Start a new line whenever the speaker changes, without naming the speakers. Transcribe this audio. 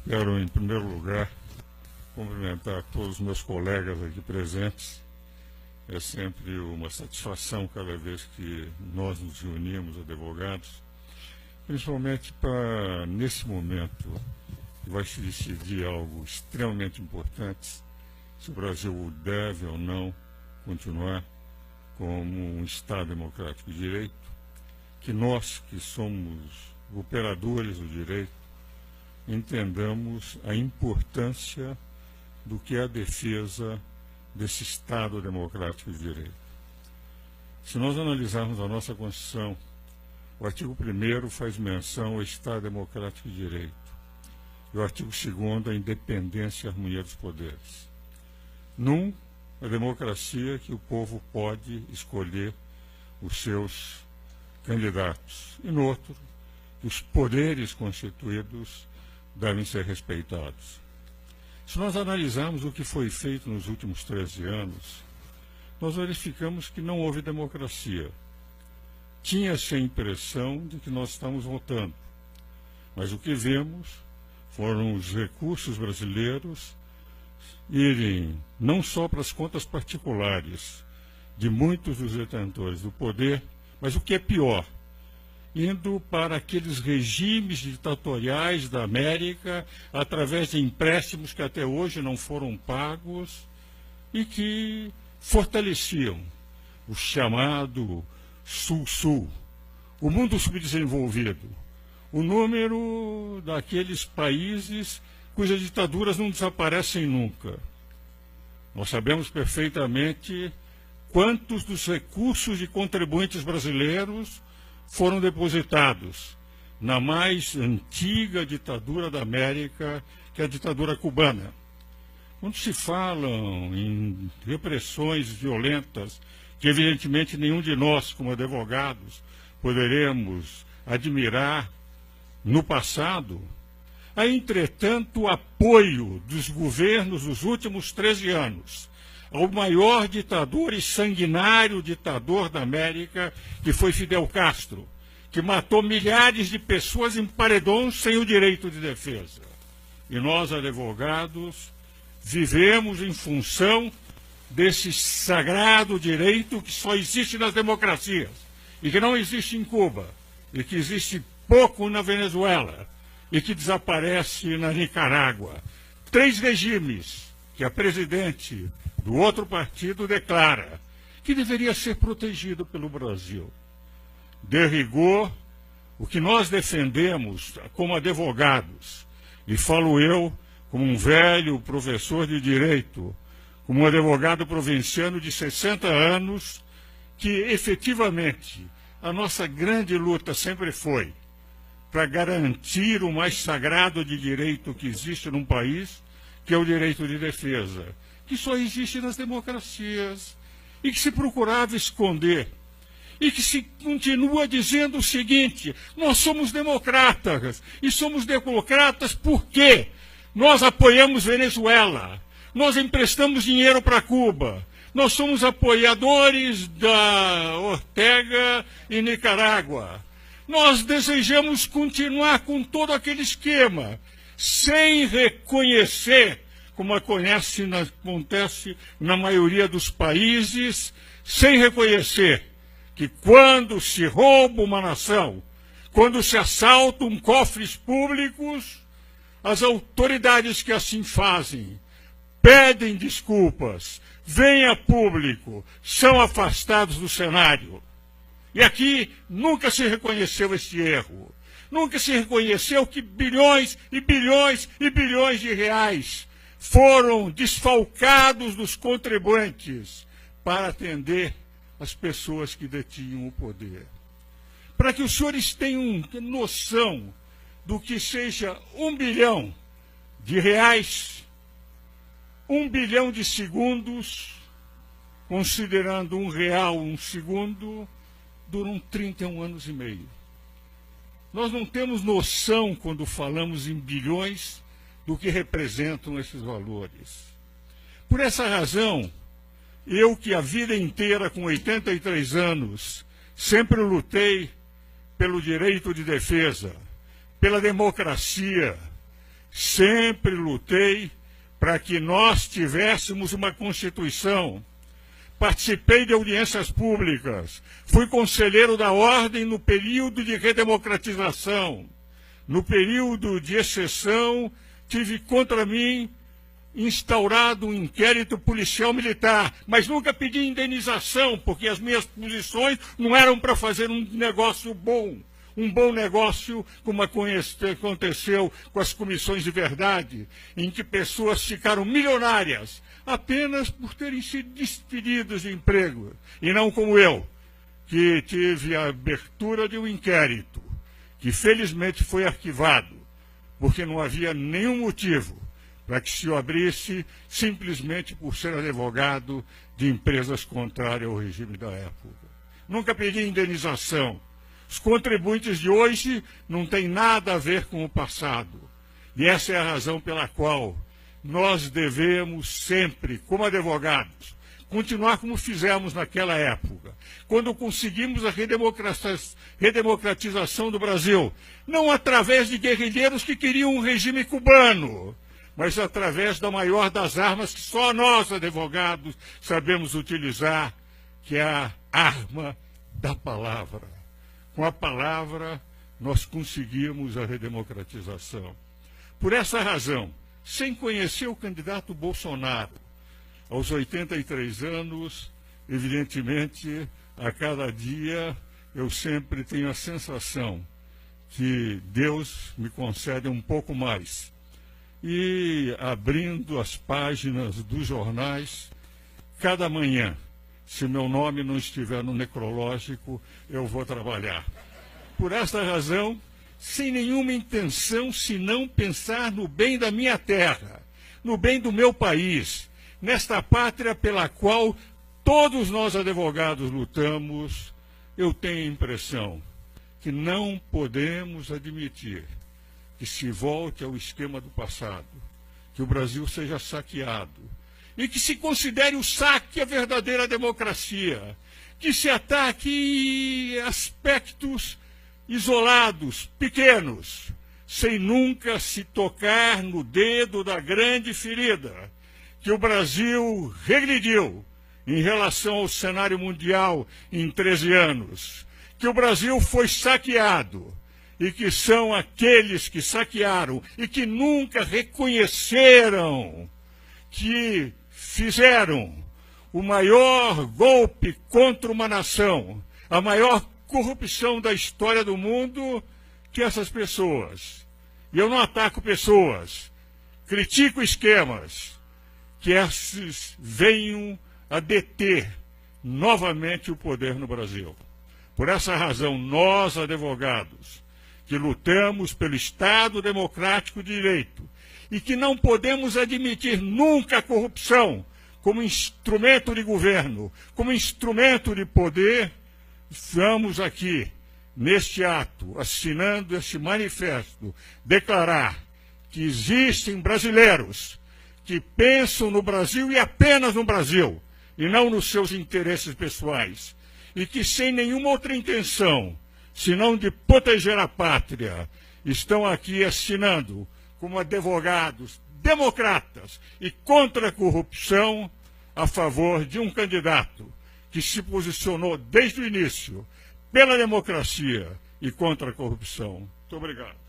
Quero, em primeiro lugar, cumprimentar todos os meus colegas aqui presentes. É sempre uma satisfação cada vez que nós nos reunimos, advogados, principalmente para, nesse momento, que vai se decidir algo extremamente importante, se o Brasil deve ou não continuar como um Estado democrático de direito, que nós, que somos operadores do direito, entendamos a importância do que é a defesa desse Estado democrático de direito. Se nós analisarmos a nossa Constituição, o artigo 1º faz menção ao Estado democrático de direito, e o artigo 2º à independência e harmonia dos poderes. A democracia que o povo pode escolher os seus candidatos, e no outro, os poderes constituídos devem ser respeitados. Se nós analisarmos o que foi feito nos últimos 13 anos, nós verificamos que não houve democracia. Tinha-se a impressão de que nós estamos votando, mas o que vemos foram os recursos brasileiros irem não só para as contas particulares de muitos dos detentores do poder, mas o que é pior, indo para aqueles regimes ditatoriais da América, através de empréstimos que até hoje não foram pagos e que fortaleciam o chamado Sul-Sul, o mundo subdesenvolvido, o número daqueles países cujas ditaduras não desaparecem nunca. Nós sabemos perfeitamente quantos dos recursos de contribuintes brasileiros foram depositados na mais antiga ditadura da América, que é a ditadura cubana. Quando se falam em repressões violentas, que evidentemente nenhum de nós, como advogados, poderemos admirar no passado, há, entretanto, o apoio dos governos dos últimos 13 anos ao maior ditador e sanguinário ditador da América, que foi Fidel Castro, que matou milhares de pessoas em paredões sem o direito de defesa. E nós, advogados, vivemos em função desse sagrado direito que só existe nas democracias, e que não existe em Cuba, e que existe pouco na Venezuela, e que desaparece na Nicarágua. 3 regimes que a presidente do outro partido declara que deveria ser protegido pelo Brasil. De rigor, o que nós defendemos como advogados, e falo eu como um velho professor de direito, como um advogado provinciano de 60 anos, que efetivamente a nossa grande luta sempre foi para garantir o mais sagrado de direito que existe num país, que é o direito de defesa, que só existe nas democracias, e que se procurava esconder, e que se continua dizendo o seguinte: nós somos democratas, e somos democratas porque nós apoiamos Venezuela, nós emprestamos dinheiro para Cuba, nós somos apoiadores da Ortega e Nicarágua, nós desejamos continuar com todo aquele esquema, sem reconhecer, como acontece na maioria dos países, sem reconhecer que quando se rouba uma nação, quando se assaltam cofres públicos, as autoridades que assim fazem pedem desculpas, vêm a público, são afastados do cenário. E aqui nunca se reconheceu este erro. Nunca se reconheceu que bilhões e bilhões e bilhões de reais foram desfalcados dos contribuintes para atender as pessoas que detinham o poder. Para que os senhores tenham noção do que seja 1 bilhão de reais, 1 bilhão de segundos, considerando R$1 um segundo, duram 31 anos e meio. Nós não temos noção, quando falamos em bilhões, do que representam esses valores. Por essa razão, eu que a vida inteira, com 83 anos, sempre lutei pelo direito de defesa, pela democracia, sempre lutei para que nós tivéssemos uma Constituição. Participei de audiências públicas, fui conselheiro da Ordem no período de redemocratização. No período de exceção, tive contra mim instaurado um inquérito policial militar, mas nunca pedi indenização, porque as minhas posições não eram para fazer um negócio bom. Um bom negócio, como aconteceu com as comissões de verdade, em que pessoas ficaram milionárias apenas por terem sido despedidos de emprego, e não como eu, que tive a abertura de um inquérito, que felizmente foi arquivado, porque não havia nenhum motivo para que se o abrisse simplesmente por ser advogado de empresas contrárias ao regime da época. Nunca pedi indenização. Os contribuintes de hoje não têm nada a ver com o passado. E essa é a razão pela qual nós devemos sempre, como advogados, continuar como fizemos naquela época, quando conseguimos a redemocratização do Brasil, não através de guerrilheiros que queriam um regime cubano, mas através da maior das armas que só nós, advogados, sabemos utilizar, que é a arma da palavra. Com a palavra, nós conseguimos a redemocratização. Por essa razão, sem conhecer o candidato Bolsonaro, aos 83 anos, evidentemente, a cada dia, eu sempre tenho a sensação que Deus me concede um pouco mais. E abrindo as páginas dos jornais, cada manhã, se meu nome não estiver no necrológico, eu vou trabalhar. Por esta razão, sem nenhuma intenção senão pensar no bem da minha terra, no bem do meu país, nesta pátria pela qual todos nós advogados lutamos, eu tenho a impressão que não podemos admitir que se volte ao esquema do passado, que o Brasil seja saqueado, e que se considere o saque a verdadeira democracia, que se ataque aspectos isolados, pequenos, sem nunca se tocar no dedo da grande ferida, que o Brasil regrediu em relação ao cenário mundial em 13 anos, que o Brasil foi saqueado, e que são aqueles que saquearam e que nunca reconheceram que fizeram o maior golpe contra uma nação, a maior corrupção da história do mundo, que essas pessoas. E eu não ataco pessoas, critico esquemas, que esses venham a deter novamente o poder no Brasil. Por essa razão, nós, advogados, que lutamos pelo Estado democrático de direito e que não podemos admitir nunca a corrupção como instrumento de governo, como instrumento de poder, estamos aqui, neste ato, assinando este manifesto, declarar que existem brasileiros que pensam no Brasil e apenas no Brasil, e não nos seus interesses pessoais, e que sem nenhuma outra intenção, senão de proteger a pátria, estão aqui assinando como advogados democratas e contra a corrupção a favor de um candidato que se posicionou desde o início pela democracia e contra a corrupção. Muito obrigado.